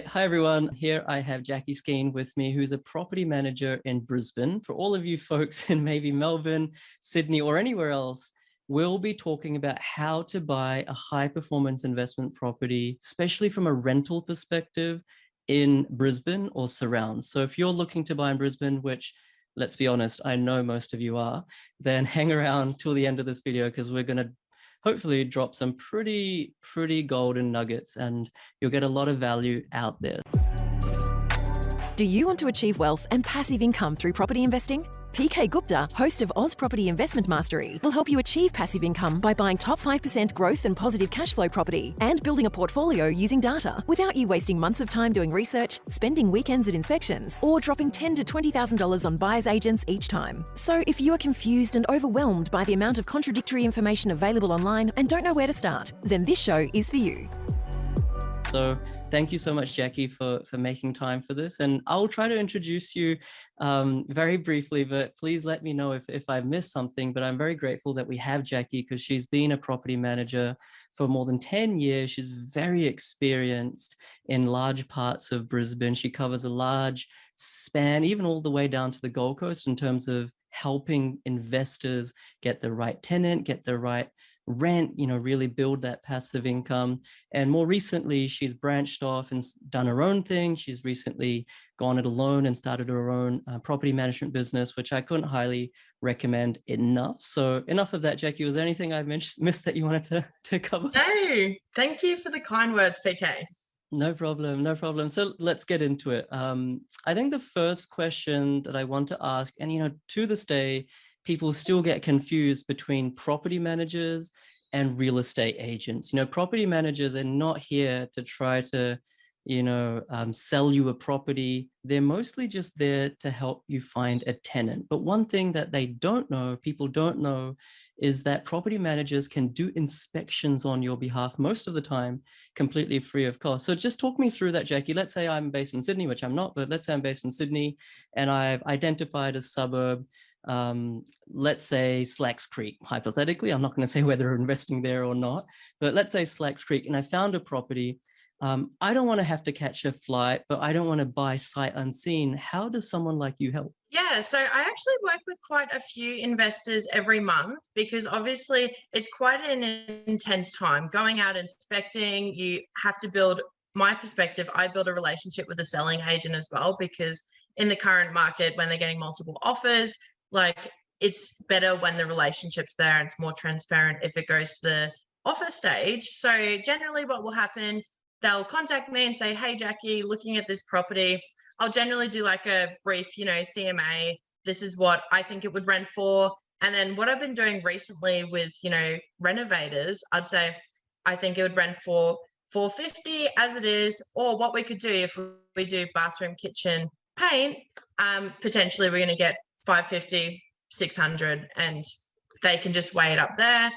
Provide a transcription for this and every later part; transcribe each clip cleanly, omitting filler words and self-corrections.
Hi everyone, here I have Jackie Skein with me, who's a property manager in Brisbane. For all of you folks in maybe Melbourne, Sydney, or anywhere else, we'll be talking about how to buy a high performance investment property, especially from a rental perspective in Brisbane or surrounds. So if you're looking to buy in Brisbane, which let's be honest, I know most of you are, then hang around till the end of this video because we're going to hopefully drop some pretty golden nuggets and you'll get a lot of value out there. Do you want to achieve wealth and passive income through property investing? PK Gupta, host of Oz Property Investment Mastery, will help you achieve passive income by buying top 5% growth and positive cash flow property and building a portfolio using data without you wasting months of time doing research, spending weekends at inspections, or dropping $10,000 to $20,000 on buyer's agents each time. So if you are confused and overwhelmed by the amount of contradictory information available online and don't know where to start, then this show is for you. So thank you so much, Jackie, for making time for this. And I'll try to introduce you very briefly, but please let me know if I've missed something. But I'm very grateful that we have Jackie because she's been a property manager for more than 10 years. She's very experienced in large parts of Brisbane. She covers a large span, even all the way down to the Gold Coast in terms of helping investors get the right tenant, get the right rent, really build that passive income. And more recently, she's branched off and done her own thing. She's recently gone it alone and started her own property management business, which I couldn't highly recommend enough. So enough of that, Jackie. Was there anything I missed that you wanted to cover? No, thank you for the kind words, PK. No problem, no problem. So let's get into it. I think the first question that I want to ask, and to this day, people still get confused between property managers and real estate agents. Property managers are not here to try to, sell you a property. They're mostly just there to help you find a tenant. But one thing that people don't know, is that property managers can do inspections on your behalf most of the time, completely free of cost. So just talk me through that, Jackie. Let's say I'm based in Sydney, which I'm not, but let's say I'm based in Sydney and I've identified a suburb, let's say Slacks Creek, hypothetically. I'm not going to say whether we're investing there or not, but let's say Slacks Creek, and I found a property. I don't want to have to catch a flight, but I don't want to buy sight unseen. How does someone like you help? Yeah, so I actually work with quite a few investors every month because obviously it's quite an intense time going out inspecting. You have to build, my perspective, I build a relationship with the selling agent as well, because in the current market, when they're getting multiple offers, like it's better when the relationship's there and it's more transparent if it goes to the offer stage. So generally what will happen, they'll contact me and say, hey, Jackie, looking at this property, I'll generally do like a brief, CMA. This is what I think it would rent for. And then what I've been doing recently with, renovators, I'd say, I think it would rent for $450 as it is, or what we could do if we do bathroom, kitchen, paint, potentially we're going to get $550, $600, and they can just weigh it up there.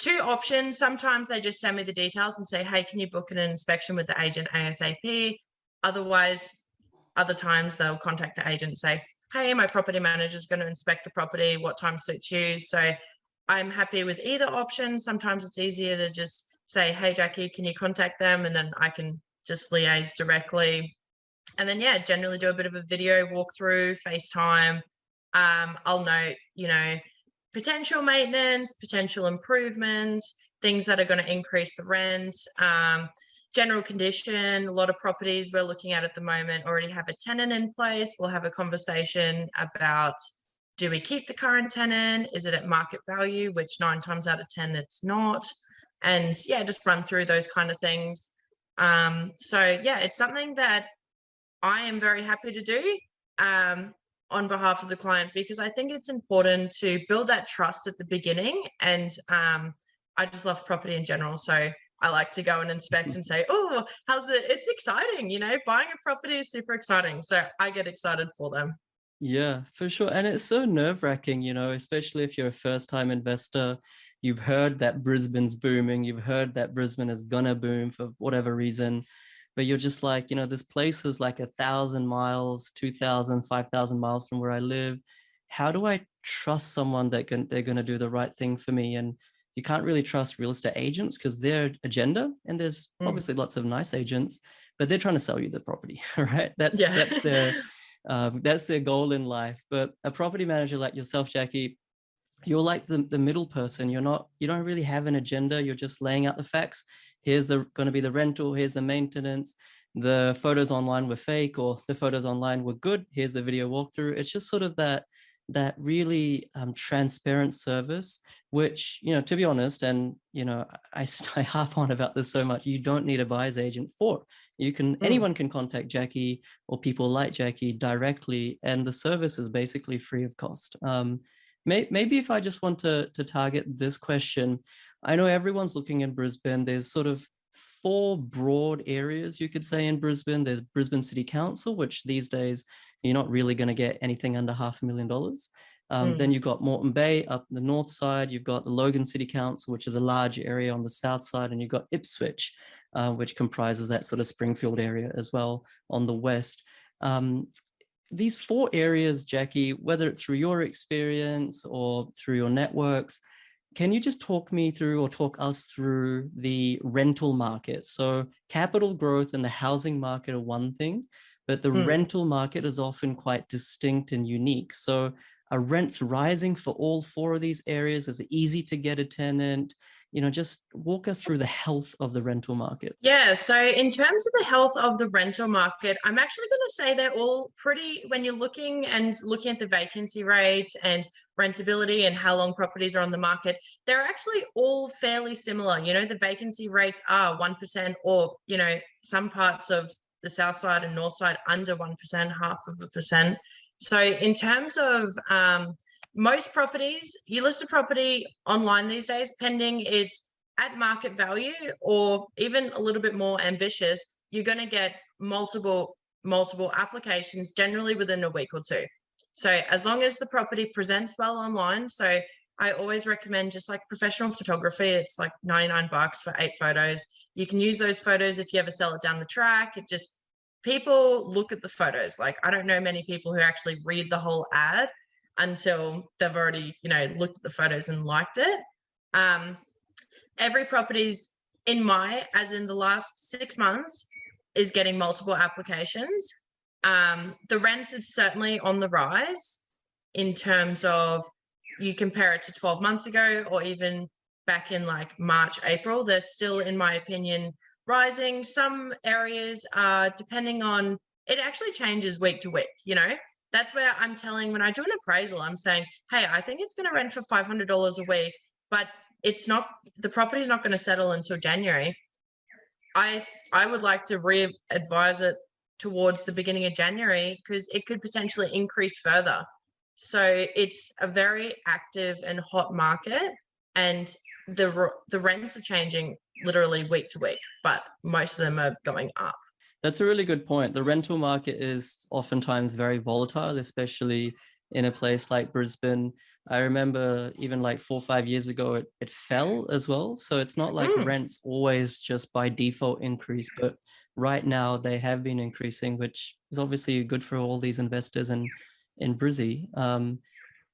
Two options. Sometimes they just send me the details and say, hey, can you book an inspection with the agent ASAP? Otherwise, other times they'll contact the agent and say, hey, my property manager is going to inspect the property. What time suits you? So I'm happy with either option. Sometimes it's easier to just say, hey, Jackie, can you contact them? And then I can just liaise directly. And then, yeah, generally do a bit of a video walkthrough, FaceTime. I'll note, potential maintenance, potential improvements, things that are going to increase the rent, general condition. A lot of properties we're looking at the moment already have a tenant in place. We'll have a conversation about, do we keep the current tenant? Is it at market value, which 9 times out of 10 it's not? And yeah, just run through those kind of things. So yeah, it's something that I am very happy to do on behalf of the client, because I think it's important to build that trust at the beginning. And I just love property in general. So I like to go and inspect and say, oh, it's exciting, buying a property is super exciting. So I get excited for them. Yeah, for sure. And it's so nerve-wracking, especially if you're a first-time investor. You've heard that Brisbane's booming. You've heard that Brisbane is gonna boom for whatever reason. But you're just like, this place is like 1,000 miles, 2,000, 5,000 miles from where I live. How do I trust someone that they're going to do the right thing for me? And you can't really trust real estate agents because their agenda, and there's obviously lots of nice agents, but they're trying to sell you the property, right? That's their goal in life. But a property manager like yourself, Jackie, you're like the middle person. You don't really have an agenda. You're just laying out the facts. Here's going to be the rental. Here's the maintenance. The photos online were fake, or the photos online were good. Here's the video walkthrough. It's just sort of that really transparent service, which, to be honest, and, I harp on about this so much, you don't need a buyer's agent for. Anyone can contact Jackie or people like Jackie directly, and the service is basically free of cost. Maybe if I just want to target this question, I know everyone's looking in Brisbane. There's sort of 4 broad areas, you could say, in Brisbane. There's Brisbane City Council, which these days you're not really going to get anything under $500,000. Then you've got Moreton Bay up the north side. You've got the Logan City Council, which is a large area on the south side. And you've got Ipswich, which comprises that sort of Springfield area as well on the west. These 4 areas, Jackie, whether it's through your experience or through your networks, can you just talk me through, or talk us through, the rental market? So capital growth and the housing market are one thing, but the rental market is often quite distinct and unique. So are rents rising for all 4 of these areas? Is it easy to get a tenant? Just walk us through the health of the rental market. Yeah, so in terms of the health of the rental market, I'm actually going to say they're all pretty, when you're looking at the vacancy rates and rentability and how long properties are on the market, they're actually all fairly similar. The vacancy rates are 1%, or, some parts of the south side and north side under 1%, 0.5%. So in terms of most properties, you list a property online these days, pending it's at market value or even a little bit more ambitious, you're going to get multiple applications generally within a week or 2. So as long as the property presents well online, so I always recommend just like professional photography. It's like $99 for 8 photos. You can use those photos if you ever sell it down the track. People look at the photos. Like, I don't know many people who actually read the whole ad until they've already, looked at the photos and liked it. Every property's as in the last 6 months, is getting multiple applications. The rents is certainly on the rise in terms of, you compare it to 12 months ago, or even back in like March, April, they're still, in my opinion, rising. Some areas are, depending on, it actually changes week to week, That's where I'm when I do an appraisal, I'm saying, hey, I think it's going to rent for $500 a week, but the property's not going to settle until January. I would like to re-advise it towards the beginning of January, because it could potentially increase further. So it's a very active and hot market, and the rents are changing literally week to week, but most of them are going up. That's a really good point. The rental market is oftentimes very volatile, especially in a place like Brisbane. I remember even like 4 or 5 years ago, it fell as well. So it's not like rents always just by default increase, but right now they have been increasing, which is obviously good for all these investors in Brizzy.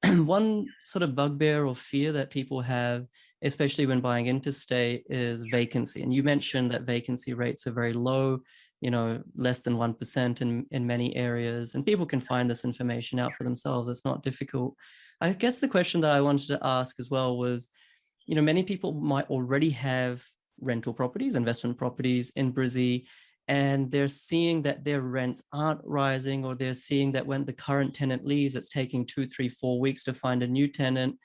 One sort of bugbear or fear that people have, especially when buying interstate, is vacancy. And you mentioned that vacancy rates are very low, less than 1% in many areas. And people can find this information out for themselves. It's not difficult. I guess the question that I wanted to ask as well was, many people might already have rental properties, investment properties in Brizzy, and they're seeing that their rents aren't rising, or they're seeing that when the current tenant leaves, it's taking 2, 3, 4 weeks to find a new tenant,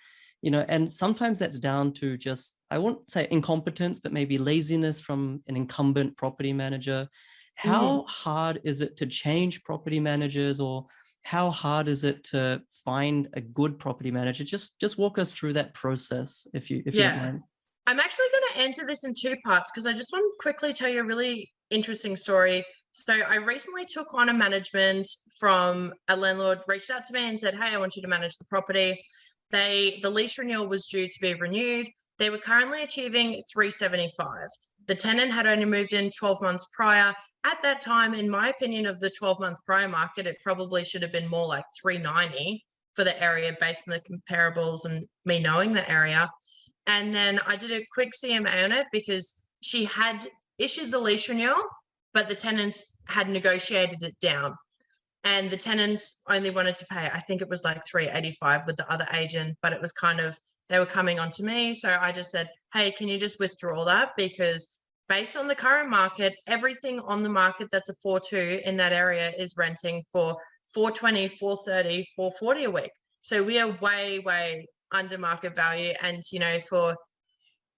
and sometimes that's down to just, I won't say incompetence, but maybe laziness from an incumbent property manager. How hard is it to change property managers, or how hard is it to find a good property manager? Just walk us through that process, if you don't mind. I'm actually going to answer this in 2 parts, because I just want to quickly tell you a really interesting story. So I recently took on a management from a landlord, reached out to me and said, hey, I want you to manage the property. The lease renewal was due to be renewed. They were currently achieving $375. The tenant had only moved in 12 months prior. At that time, in my opinion, of the 12-month prior market, it probably should have been more like $390 for the area based on the comparables and me knowing the area. And then I did a quick CMA on it, because she had issued the lease renewal, but the tenants had negotiated it down. And the tenants only wanted to pay, I think it was like $385 with the other agent, but it was kind of, they were coming on to me. So I just said, hey, can you just withdraw that? Because based on the current market, everything on the market that's a 4.2 in that area is renting for $420, $430, $440 a week. So we are way, way under market value. And, you know,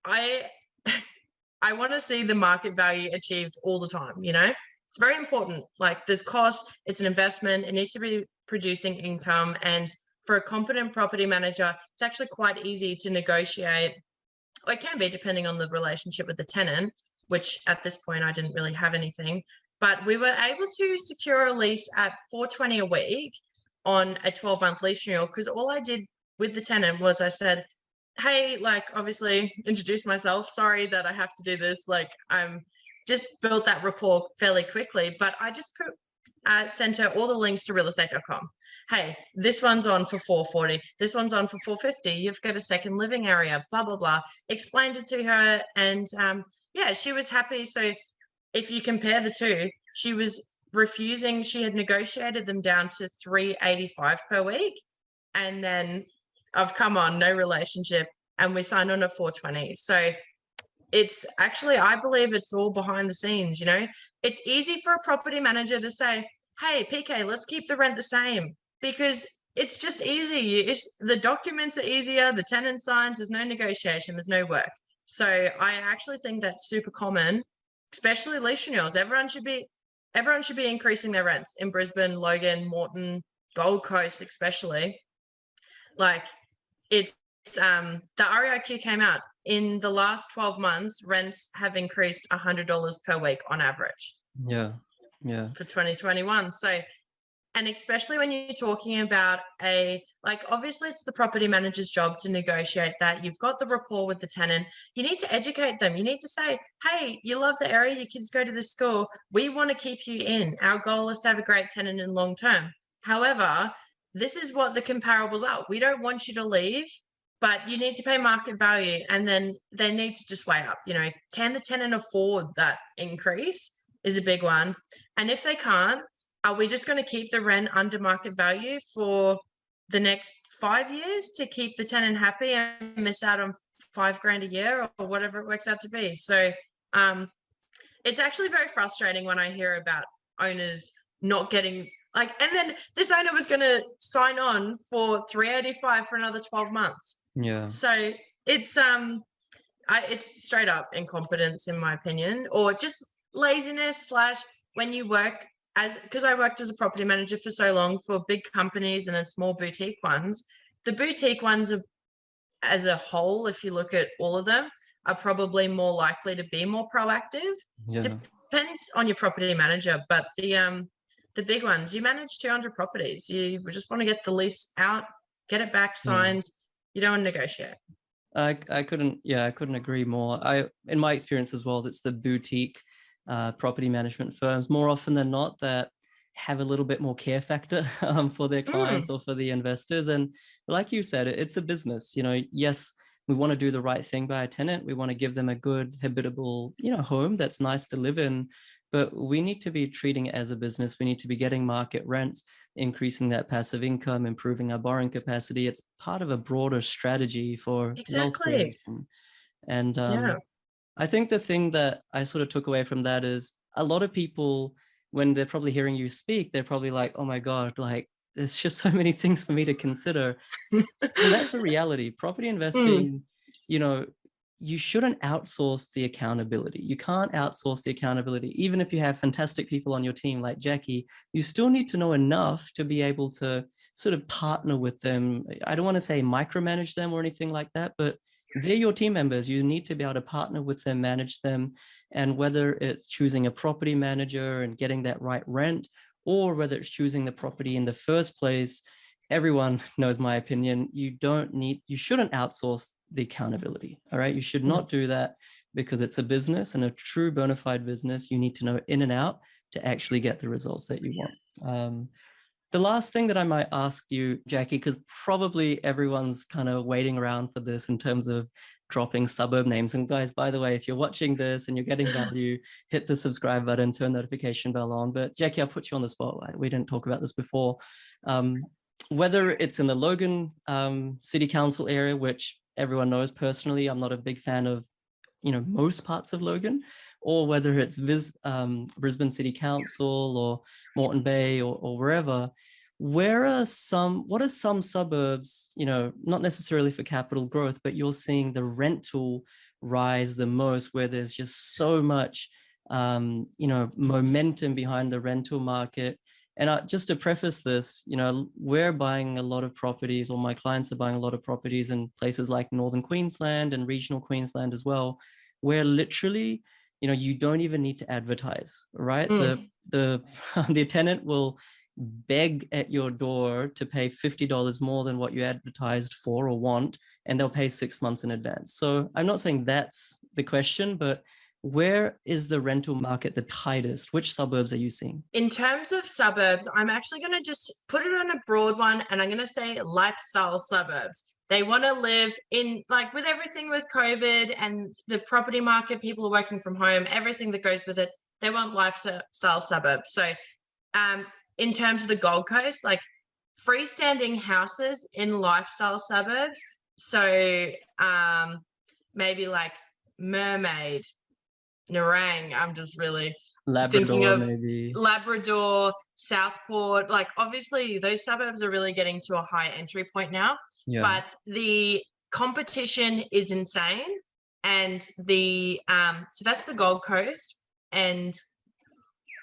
I want to see the market value achieved all the time, you know? It's very important. Like, there's cost, it's an investment, it needs to be producing income. And for a competent property manager, it's actually quite easy to negotiate. Or it can be, depending on the relationship with the tenant, which at this point I didn't really have anything. But we were able to secure a lease at $420 a week on a 12-month lease renewal, because all I did with the tenant was I said, hey, like, obviously introduce myself. Sorry that I have to do this. Like, I'm just built that rapport fairly quickly, but I just sent her all the links to realestate.com. Hey, this one's on for $440. This one's on for $450. You've got a second living area, blah, blah, blah. Explained it to her. And yeah, she was happy. So if you compare the two, she was refusing. She had negotiated them down to $385 per week. And then I've come on, no relationship. And we signed on at $420. So it's actually, I believe it's all behind the scenes, you know. It's easy for a property manager to say, hey, PK, let's keep the rent the same, because it's just easy. The documents are easier, the tenant signs, there's no negotiation, there's no work. So I actually think that's super common, especially lease renewals. Everyone should be increasing their rents in Brisbane, Logan, Moreton, Gold Coast, especially. Like, it's the REIQ came out. In the last 12 months, rents have increased $100 per week on average. Yeah. For 2021. So, and especially when you're talking about obviously it's the property manager's job to negotiate that. You've got the rapport with the tenant. You need to educate them. You need to say, hey, you love the area, your kids go to this school. We want to keep you in. Our goal is to have a great tenant in long term. However, this is what the comparables are. We don't want you to leave, but you need to pay market value, and then they need to just weigh up, you know, can the tenant afford that increase is a big one. And if they can't, are we just going to keep the rent under market value for the next 5 years to keep the tenant happy and miss out on $5,000 a year or whatever it works out to be? So it's actually very frustrating when I hear about owners not getting and then this owner was going to sign on for $385 for another 12 months. Yeah. So it's straight up incompetence, in my opinion, or just laziness / when you work because I worked as a property manager for so long for big companies and then small boutique ones. The boutique ones are, as a whole, if you look at all of them, are probably more likely to be more proactive. Yeah. Depends on your property manager, but the big ones, you manage 200 properties. You just want to get the lease out, get it back signed. You don't want to negotiate. I couldn't agree more. In my experience as well, it's the boutique property management firms more often than not that have a little bit more care factor for their clients or for the investors. And like you said, it's a business. You know, yes, we want to do the right thing by a tenant. We want to give them a good, habitable, home that's nice to live in. But we need to be treating it as a business. We need to be getting market rents, increasing that passive income, improving our borrowing capacity. It's part of a broader strategy for wealth creation. And I think the thing that I sort of took away from that is a lot of people, when they're probably hearing you speak, they're probably like, oh my God, like there's just so many things for me to consider. And that's the reality. Property investing, you shouldn't outsource the accountability. You can't outsource the accountability. Even if you have fantastic people on your team like Jackie, you still need to know enough to be able to sort of partner with them. I don't want to say micromanage them or anything like that, but they're your team members. You need to be able to partner with them, manage them. And whether it's choosing a property manager and getting that right rent, or whether it's choosing the property in the first place, everyone knows my opinion. You shouldn't outsource the accountability. All right. You should not do that, because it's a business, and a true bona fide business. You need to know in and out to actually get the results that you want. The last thing that I might ask you, Jackie, because probably everyone's kind of waiting around for this in terms of dropping suburb names. And guys, by the way, if you're watching this and you're getting value, hit the subscribe button, turn notification bell on. But Jackie, I'll put you on the spot. We didn't talk about this before. Whether it's in the Logan City Council area, which everyone knows personally, I'm not a big fan of, most parts of Logan, or whether it's Brisbane City Council or Moreton Bay or wherever, what are some suburbs, not necessarily for capital growth, but you're seeing the rental rise the most, where there's just so much, momentum behind the rental market. And just to preface this, we're buying a lot of properties, or my clients are buying a lot of properties in places like Northern Queensland and regional Queensland as well, where literally, you don't even need to advertise, right? The tenant will beg at your door to pay $50 more than what you advertised for or want, and they'll pay 6 months in advance. So I'm not saying that's the question, but where is the rental market the tightest? Which suburbs are you seeing? In terms of suburbs, I'm actually going to just put it on a broad one, and I'm going to say lifestyle suburbs. They want to live in, like, with everything with COVID and the property market, people are working from home, everything that goes with it, they want lifestyle suburbs. So in terms of the Gold Coast, like freestanding houses in lifestyle suburbs. So maybe like Mermaid, Nerang, I'm just really thinking of maybe Labrador, Southport. Like, obviously those suburbs are really getting to a high entry point now, but the competition is insane. And so that's the Gold Coast, and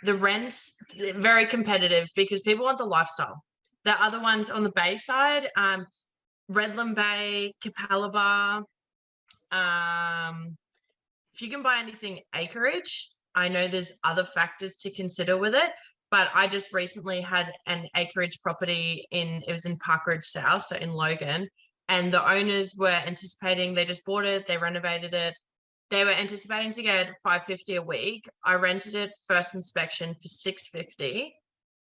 the rents very competitive because people want the lifestyle. The other ones on the Bay side, Redland Bay, Capalaba, if you can buy anything acreage, I know there's other factors to consider with it, but I just recently had an acreage property it was in Parkridge South, so in Logan, and the owners were anticipating, they just bought it, they renovated it. They were anticipating to get $550 a week. I rented it first inspection for $650.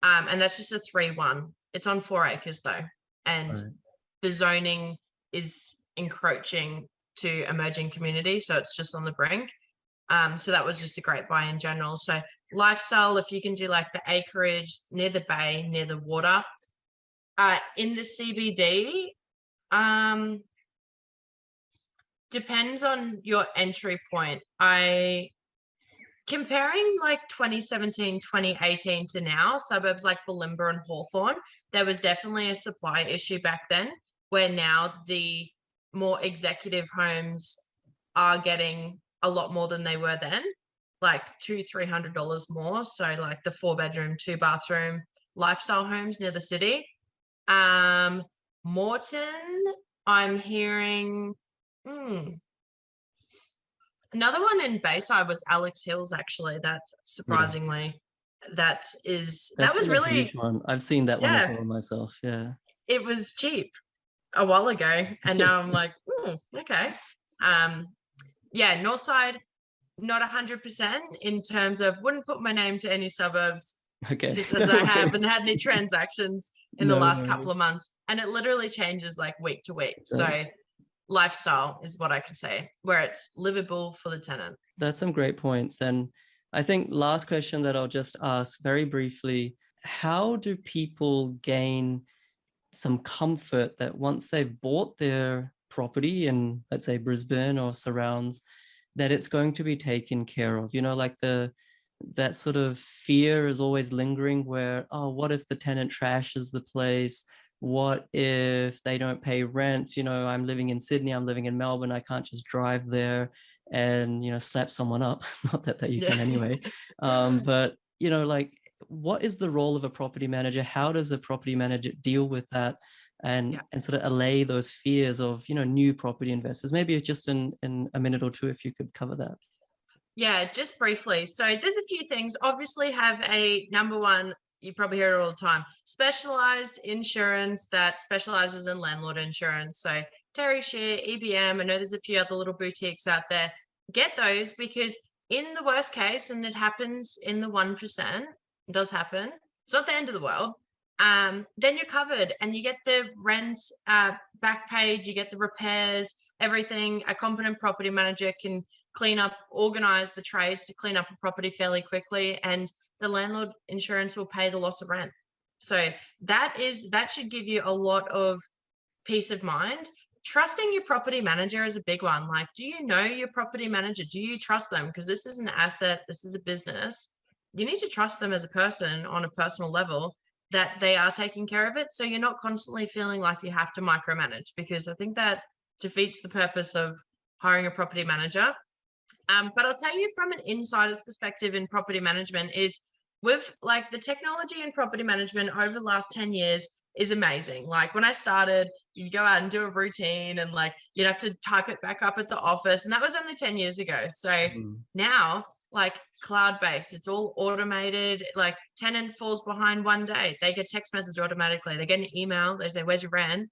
And that's just a 3-1. It's on 4 acres though. And the zoning is encroaching to emerging community. So it's just on the brink. So that was just a great buy in general. So lifestyle, if you can do like the acreage near the bay, near the water, in the CBD, depends on your entry point. Comparing like 2017, 2018 to now, suburbs like Bulimba and Hawthorn, there was definitely a supply issue back then, where now the more executive homes are getting a lot more than they were then, like $200-300 more. So like the 4-bedroom, 2-bathroom lifestyle homes near the city. Moreton, I'm hearing another one in Bayside was Alex Hills, actually. That surprisingly, that was really a huge one. I've seen that one as well myself. Yeah, it was cheap a while ago, and now I'm like, okay. North side, not 100% in terms of, wouldn't put my name to any suburbs. Okay, just as I haven't had any transactions in the last couple of months, and it literally changes like week to week. So lifestyle is what I could say, where it's livable for the tenant. That's some great points. And I think last question that I'll just ask very briefly, how do people gain some comfort that once they've bought their property in, let's say, Brisbane or surrounds, that it's going to be taken care of? Like that sort of fear is always lingering where, what if the tenant trashes the place? What if they don't pay rent? I'm living in Sydney, I'm living in Melbourne, I can't just drive there and, slap someone up. Not that you can anyway. But, like, what is the role of a property manager? How does a property manager deal with that and sort of allay those fears of, new property investors? Maybe just in a minute or two, if you could cover that. Yeah, just briefly. So there's a few things. Obviously have a number one, you probably hear it all the time, specialized insurance that specializes in landlord insurance. So Terry Shear, EBM, I know there's a few other little boutiques out there. Get those, because in the worst case, and it happens in the 1%, it does happen, it's not the end of the world. then you're covered, and you get the rent back paid, you get the repairs, everything. A competent property manager can clean up, organize the trades to clean up a property fairly quickly, and the landlord insurance will pay the loss of rent. So that should give you a lot of peace of mind. Trusting your property manager is a big one. Like, do you know your property manager? Do you trust them? Because this is an asset, this is a business. You need to trust them as a person on a personal level, that they are taking care of it. So you're not constantly feeling like you have to micromanage, because I think that defeats the purpose of hiring a property manager. But I'll tell you from an insider's perspective in property management is, with like the technology in property management over the last 10 years is amazing. Like when I started, you'd go out and do a routine and like you'd have to type it back up at the office. And that was only 10 years ago. So now, like cloud-based, it's all automated. Like tenant falls behind one day, they get text message automatically, they get an email, they say, where's your rent?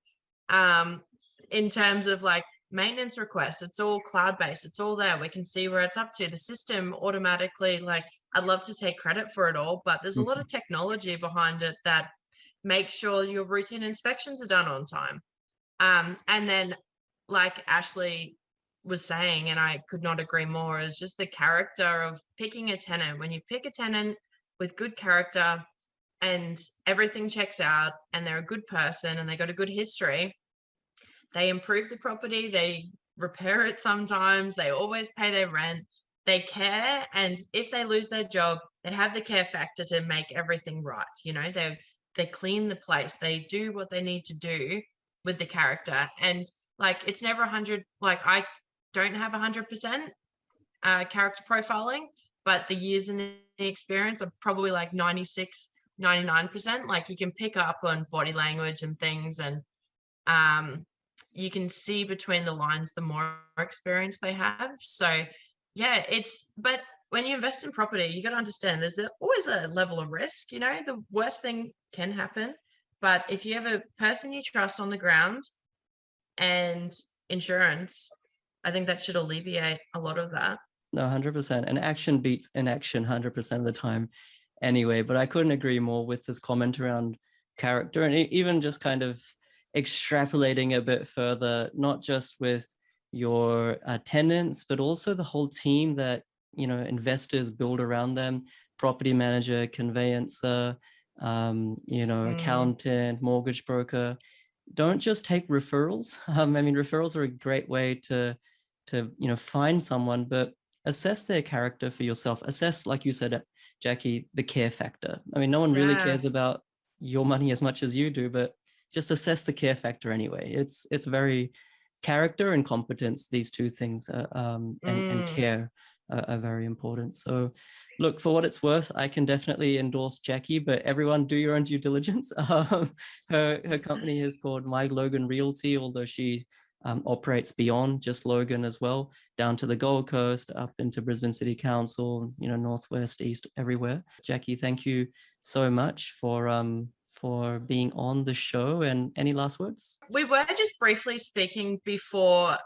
In terms of like maintenance requests, it's all cloud-based, it's all there, we can see where it's up to. The system automatically, like I'd love to take credit for it all, but there's a lot of technology behind it that makes sure your routine inspections are done on time. And then like Ashley was saying, and I could not agree more, is just the character of picking a tenant. When you pick a tenant with good character and everything checks out and they're a good person and they got a good history, they improve the property, they repair it sometimes, they always pay their rent, they care, and if they lose their job, they have the care factor to make everything right. You know, they clean the place, they do what they need to do with the character. And like it's never 100, like I don't have 100% character profiling, but the years and the experience are probably like 96, 99%. Like you can pick up on body language and things, and you can see between the lines the more experience they have. So yeah, but when you invest in property, you got to understand there's always a level of risk. You know, the worst thing can happen, but if you have a person you trust on the ground and insurance, I think that should alleviate a lot of that. No, 100%. And action beats inaction 100% of the time anyway. But I couldn't agree more with this comment around character, and even just kind of extrapolating a bit further, not just with your tenants, but also the whole team that, you know, investors build around them: property manager, conveyancer, you know, accountant, mortgage broker. Don't just take referrals. I mean, referrals are a great way to you know, find someone, but assess their character for yourself. Assess, like you said, Jackie, the care factor. I mean, no one really cares about your money as much as you do, but just assess the care factor anyway. It's very character and competence. These two things and care are very important. So look, for what it's worth, I can definitely endorse Jackie, but everyone do your own due diligence. Her company is called My Logan Realty, although she operates beyond just Logan as well, down to the Gold Coast, up into Brisbane City Council, you know, Northwest, East, everywhere. Jackie, thank you so much for being on the show. And any last words? We were just briefly speaking before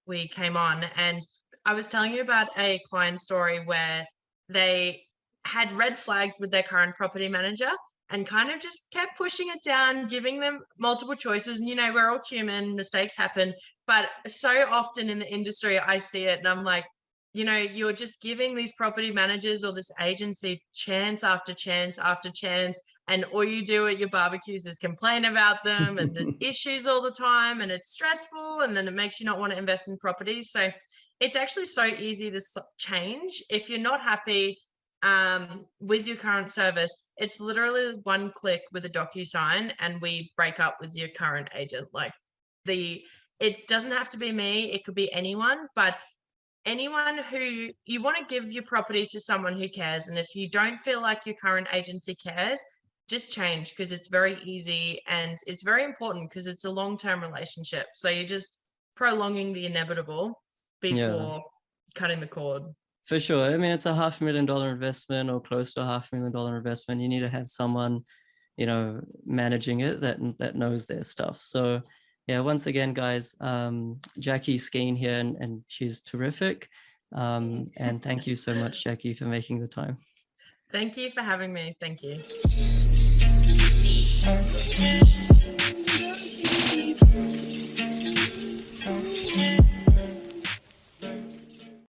we came on, and I was telling you about a client story where they had red flags with their current property manager and kind of just kept pushing it down, giving them multiple choices. And, you know, we're all human, mistakes happen. But so often in the industry, I see it and I'm like, you know, you're just giving these property managers or this agency chance after chance after chance. And all you do at your barbecues is complain about them, and there's issues all the time, and it's stressful, and then it makes you not want to invest in properties. So it's actually so easy to change. If you're not happy with your current service, it's literally one click with a DocuSign and we break up with your current agent. Like it doesn't have to be me, it could be anyone, but anyone who you want to give your property to someone who cares. And if you don't feel like your current agency cares, just change, because it's very easy and it's very important because it's a long-term relationship. So you're just prolonging the inevitable before cutting the cord. For sure. I mean, it's a $500,000 investment or close to a $500,000 investment. You need to have someone, you know, managing it that knows their stuff. So yeah, once again, guys, Jackie Skein here, and she's terrific. And thank you so much, Jackie, for making the time. Thank you for having me. Thank you.